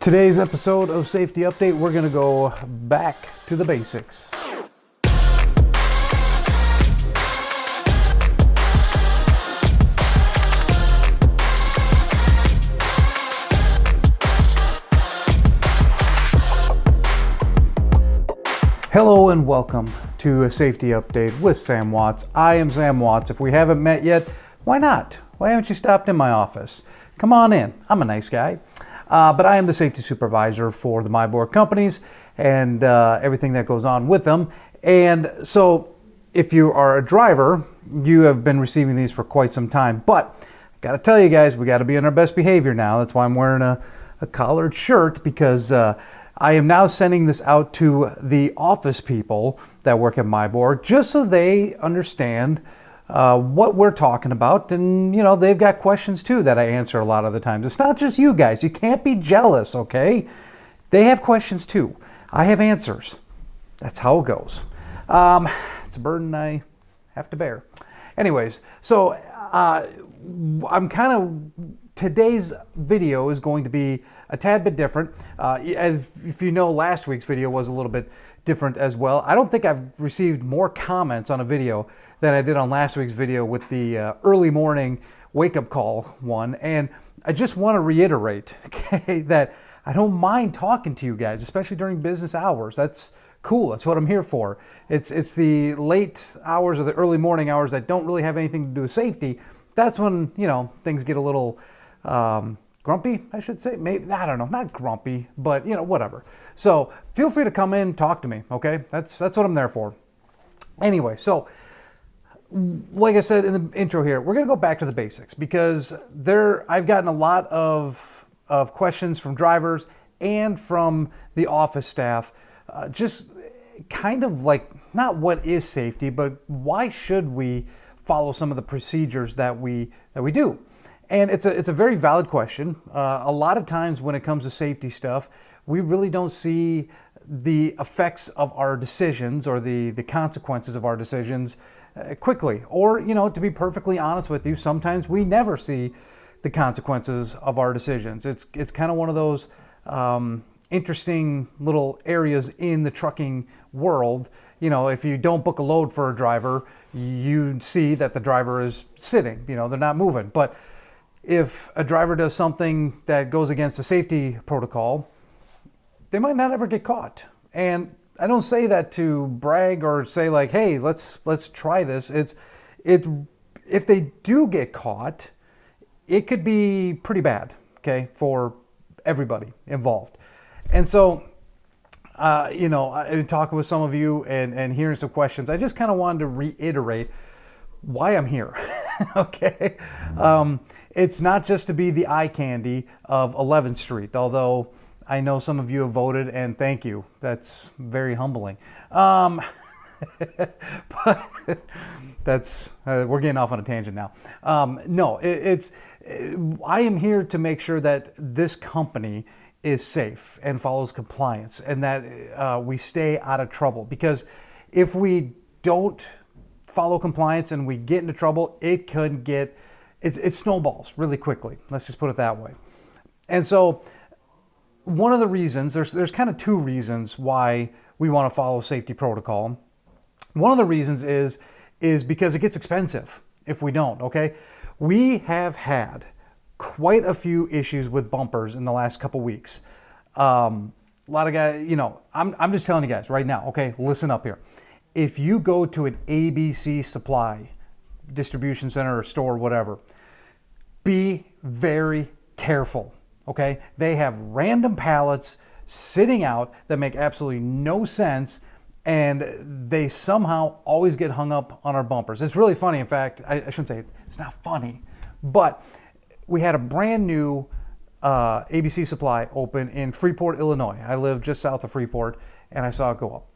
Today's episode of Safety Update, we're going to go back to the basics. Hello and welcome to a Safety Update with Sam Watts. I am Sam Watts. If we haven't met yet, why not? Why haven't you stopped in my office? Come on in. I'm a nice guy. But I am the safety supervisor for the Meiborg companies and everything that goes on with them. And so if you are a driver, you have been receiving these for quite some time. But I got to tell you guys, we got to be on our best behavior now. That's why I'm wearing a collared shirt, because I am now sending this out to the office people that work at Meiborg, just so they understand what we're talking about. And you know, they've got questions too that I answer a lot of the times. It's not just you guys. You can't be jealous, okay? They have questions too. I have answers. That's how it goes. It's a burden I have to bear. Anyways, so today's video is going to be a tad bit different. If you know, last week's video was a little bit different as well. I don't think I've received more comments on a video than I did on last week's video with the early morning wake-up call one. And I just want to reiterate, okay, that I don't mind talking to you guys, especially during business hours. That's cool. That's what I'm here for. It's the late hours or the early morning hours that don't really have anything to do with safety. That's when, you know, things get a little grumpy, I should say. Maybe, I don't know, not grumpy, but you know, whatever. So feel free to come in, talk to me, okay? That's what I'm there for. Anyway, so like I said in the intro here, we're gonna go back to the basics, because I've gotten a lot of questions from drivers and from the office staff, just kind of like, not what is safety, but why should we follow some of the procedures that we do? And it's a very valid question. A lot of times when it comes to safety stuff, we really don't see the effects of our decisions or the consequences of our decisions quickly. Or, you know, to be perfectly honest with you, sometimes we never see the consequences of our decisions. It's kind of one of those interesting little areas in the trucking world. You know, if you don't book a load for a driver, you see that the driver is sitting, you know, they're not moving. But if a driver does something that goes against the safety protocol, they might not ever get caught. And I don't say that to brag or say like, hey, let's try this. If they do get caught, it could be pretty bad, okay, for everybody involved. And so, you know, in talking with some of you and hearing some questions, I just kind of wanted to reiterate why I'm here, okay? It's not just to be the eye candy of 11th Street, although I know some of you have voted, and thank you. That's very humbling. But that's we're getting off on a tangent now. No, I am here to make sure that this company is safe and follows compliance, and that we stay out of trouble. Because if we don't follow compliance and we get into trouble, it snowballs really quickly. Let's just put it that way. And so one of the reasons, there's kind of two reasons why we want to follow safety protocol. One of the reasons is because it gets expensive if we don't, okay? We have had quite a few issues with bumpers in the last couple weeks. A lot of guys, you know, I'm just telling you guys right now, okay, listen up here. If you go to an ABC supply distribution center or store, whatever, be very careful. Okay, they have random pallets sitting out that make absolutely no sense, and they somehow always get hung up on our bumpers. It's really funny. In fact, I shouldn't say it's not funny, but we had a brand new ABC supply open in Freeport, Illinois. I live just south of Freeport, and I saw it go up.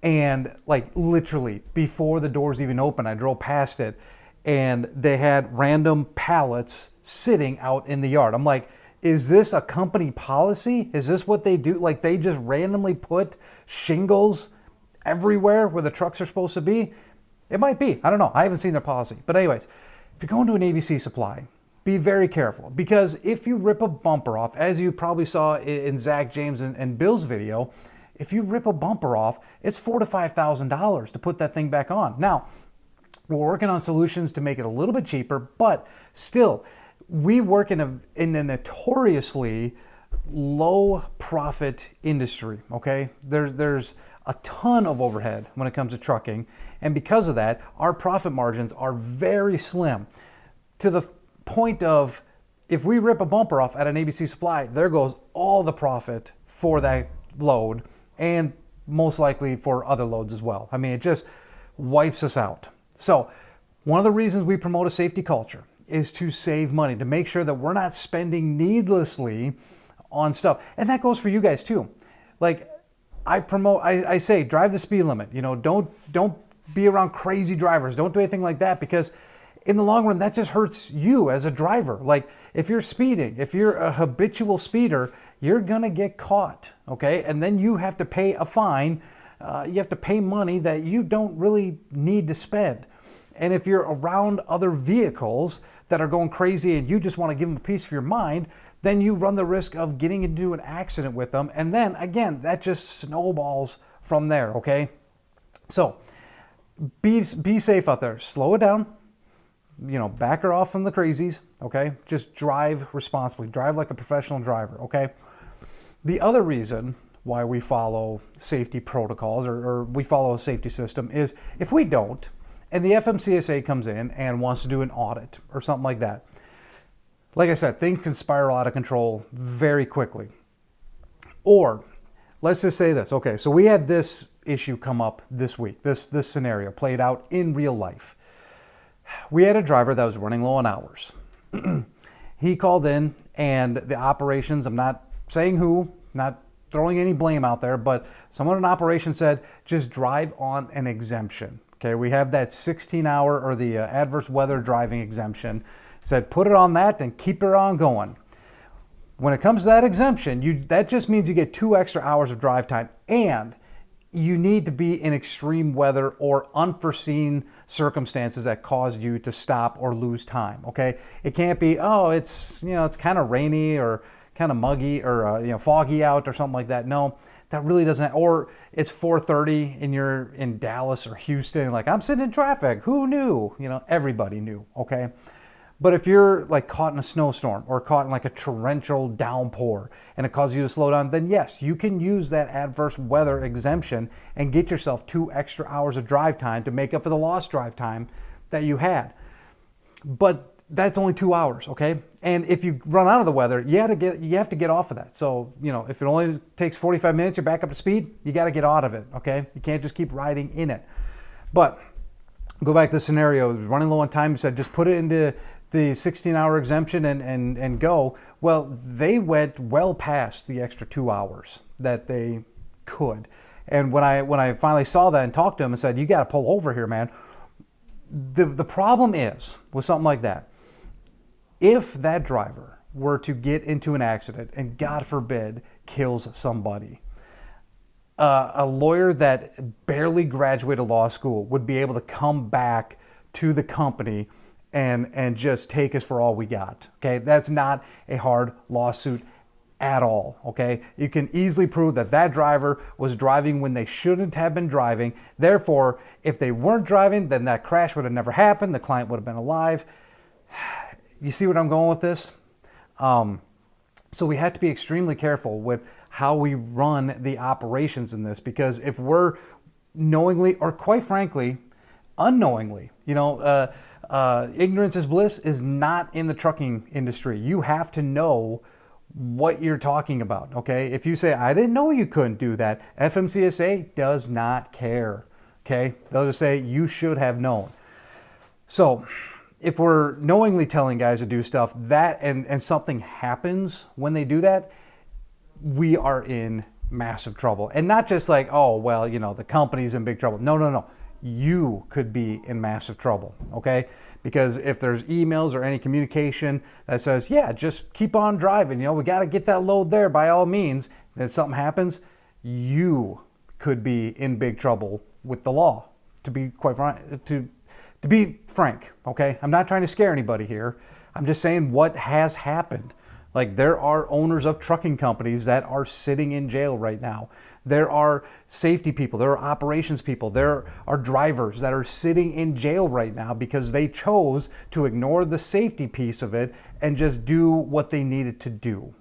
And like literally before the doors even opened, I drove past it, and they had random pallets sitting out in the yard. I'm like, is this a company policy? Is this what they do? Like they just randomly put shingles everywhere where the trucks are supposed to be? It might be. I don't know. I haven't seen their policy. But anyways, if you're going to an ABC supply, be very careful, because if you rip a bumper off, as you probably saw in Zach, James, and Bill's video, if you rip a bumper off, it's $4,000 to $5,000 to put that thing back on. Now, we're working on solutions to make it a little bit cheaper, but still, we work in a notoriously low profit industry, okay? There's a ton of overhead when it comes to trucking, and because of that, our profit margins are very slim, to the point of, if we rip a bumper off at an ABC Supply, there goes all the profit for that load, and most likely for other loads as well. I mean, it just wipes us out. So one of the reasons we promote a safety culture is to save money, to make sure that we're not spending needlessly on stuff. And that goes for you guys too. Like, I say, drive the speed limit. You know, don't be around crazy drivers. Don't do anything like that, because in the long run, that just hurts you as a driver. Like, if you're speeding, if you're a habitual speeder, you're gonna get caught, okay? And then you have to pay a fine. You have to pay money that you don't really need to spend. And if you're around other vehicles that are going crazy and you just want to give them a piece of your mind, then you run the risk of getting into an accident with them. And then again, that just snowballs from there, okay? So be safe out there. Slow it down. You know, back her off from the crazies, okay? Just drive responsibly. Drive like a professional driver, okay? The other reason why we follow safety protocols or we follow a safety system is, if we don't, and the FMCSA comes in and wants to do an audit or something like that, like I said, things can spiral out of control very quickly. Or let's just say this. Okay, so we had this issue come up this week. This scenario played out in real life. We had a driver that was running low on hours. He called in, and the operations, I'm not saying who, not throwing any blame out there, but someone in operations said, just drive on an exemption. Okay, we have that 16-hour or the adverse weather driving exemption. Said put it on that and keep it on going. When it comes to that exemption, that just means you get 2 extra hours of drive time, and you need to be in extreme weather or unforeseen circumstances that cause you to stop or lose time, okay? It can't be, oh, it's kind of rainy or kind of muggy or foggy out or something like that. No, that really doesn't, or it's 4:30 and you're in Dallas or Houston, like, I'm sitting in traffic. Who knew? Everybody knew, okay? But if you're like caught in a snowstorm or caught in like a torrential downpour and it causes you to slow down, then yes, you can use that adverse weather exemption and get yourself 2 extra hours of drive time to make up for the lost drive time that you had. But that's only 2 hours, okay? And if you run out of the weather, you have to get off of that. So, if it only takes 45 minutes, you're back up to speed, you got to get out of it, okay? You can't just keep riding in it. But go back to the scenario, running low on time, you said just put it into the 16-hour exemption and go. Well, they went well past the extra 2 hours that they could. And when I finally saw that and talked to them and said, you got to pull over here, man. The problem is with something like that, if that driver were to get into an accident and God forbid kills somebody, a lawyer that barely graduated law school would be able to come back to the company and just take us for all we got, okay? That's not a hard lawsuit at all, okay? You can easily prove that that driver was driving when they shouldn't have been driving. Therefore, if they weren't driving, then that crash would have never happened. The client would have been alive. You see what I'm going with this? So we have to be extremely careful with how we run the operations in this, because if we're knowingly or quite frankly, unknowingly, ignorance is bliss is not in the trucking industry. You have to know what you're talking about, okay? If you say, I didn't know you couldn't do that, FMCSA does not care, okay? They'll just say, you should have known. So if we're knowingly telling guys to do stuff that and something happens when they do that, we are in massive trouble. And not just like, oh, well, the company's in big trouble. No. You could be in massive trouble, okay? Because if there's emails or any communication that says, yeah, just keep on driving, we got to get that load there by all means, and something happens, you could be in big trouble with the law, to be quite frank, to be frank, okay? I'm not trying to scare anybody here. I'm just saying what has happened. Like, there are owners of trucking companies that are sitting in jail right now. There are safety people, there are operations people, there are drivers that are sitting in jail right now because they chose to ignore the safety piece of it and just do what they needed to do.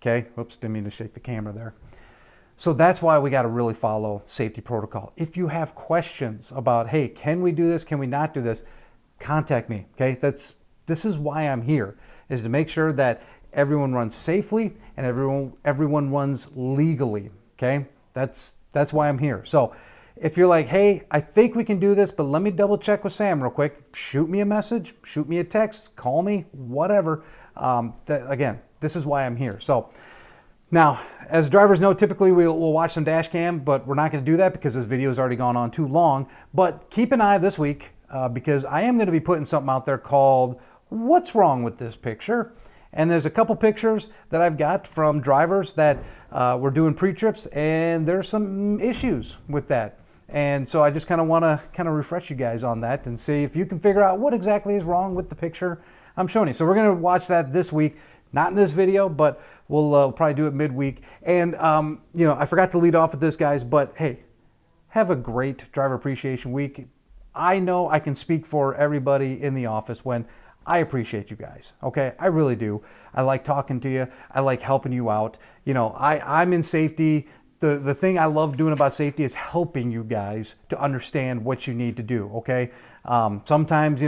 Okay, whoops, didn't mean to shake the camera there. So that's why we got to really follow safety protocol. If you have questions about, hey, can we do this? Can we not do this? Contact me, okay? This is why I'm here, is to make sure that everyone runs safely and everyone runs legally, okay? That's why I'm here. So if you're like, hey, I think we can do this, but let me double check with Sam real quick, shoot me a message, shoot me a text, call me, whatever. Again, this is why I'm here. So now, as drivers know, typically we'll watch some dash cam, but we're not going to do that because this video has already gone on too long. But keep an eye this week because I am going to be putting something out there called What's Wrong with This Picture? And there's a couple pictures that I've got from drivers that were doing pre-trips, and there's some issues with that. And so I just kind of want to refresh you guys on that and see if you can figure out what exactly is wrong with the picture I'm showing you. So we're going to watch that this week. Not in this video, but we'll probably do it midweek. And, I forgot to lead off with this, guys, but hey, have a great Driver Appreciation Week. I know I can speak for everybody in the office when I appreciate you guys, okay? I really do. I like talking to you. I like helping you out. I'm in safety. The thing I love doing about safety is helping you guys to understand what you need to do, okay? Sometimes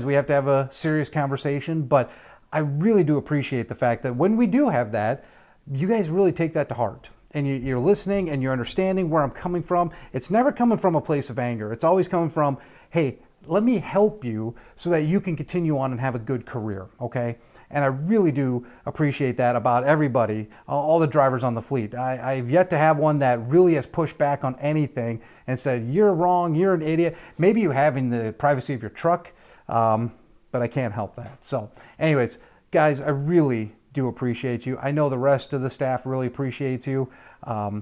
we have to have a serious conversation, but I really do appreciate the fact that when we do have that, you guys really take that to heart. And you're listening and you're understanding where I'm coming from. It's never coming from a place of anger. It's always coming from, hey, let me help you so that you can continue on and have a good career, okay? And I really do appreciate that about everybody, all the drivers on the fleet. I've yet to have one that really has pushed back on anything and said, you're wrong, you're an idiot. Maybe you have in the privacy of your truck, but I can't help that. So anyways, guys, I really do appreciate you. I know the rest of the staff really appreciates you.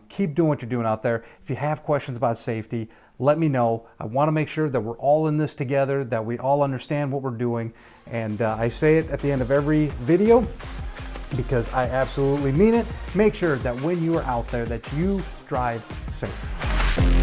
Keep doing what you're doing out there. If you have questions about safety, let me know. I want to make sure that we're all in this together, that we all understand what we're doing. And I say it at the end of every video because I absolutely mean it. Make sure that when you are out there that you drive safe.